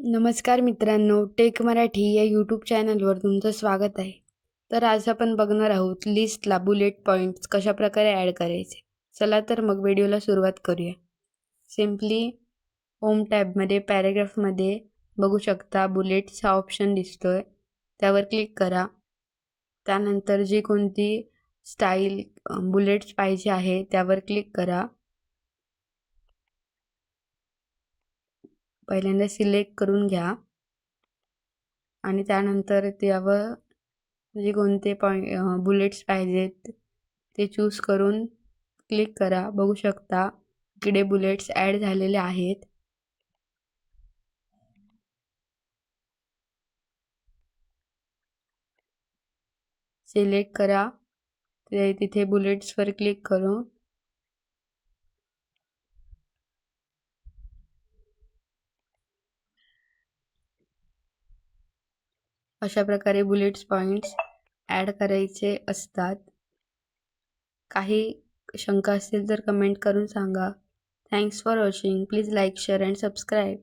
नमस्कार मित्रांनो, टेक मराठी या यूट्यूब चॅनलवर तुमचं स्वागत आहे. तर आज आपण बघणार आहोत लिस्टला बुलेट पॉईंट्स कशाप्रकारे ॲड करायचे. चला तर मग व्हिडिओला सुरुवात करूया. सिम्पली होम टॅबमध्ये पॅराग्राफमध्ये बघू शकता बुलेट्स हा ऑप्शन दिसतोय. त्यावर क्लिक करा. त्यानंतर जी कोणती स्टाईल बुलेट्स पाहिजे आहे त्यावर क्लिक करा. पहिल्यांदा सिलेक्ट करून घ्या आणि त्यानंतर त्यावर जे कोणते बुलेट्स पाहिजेत ते चूज करून क्लिक करा. बघू शकता इकडे बुलेट्स ॲड झालेले आहेत. सिलेक्ट करा, तिथे बुलेट्सवर क्लिक करून अशा प्रकारे बुलेट्स पॉईंट्स ॲड करायचे असतात. काही शंका असतील तर कमेंट करून सांगा. Thanks for watching. Please like, share and subscribe.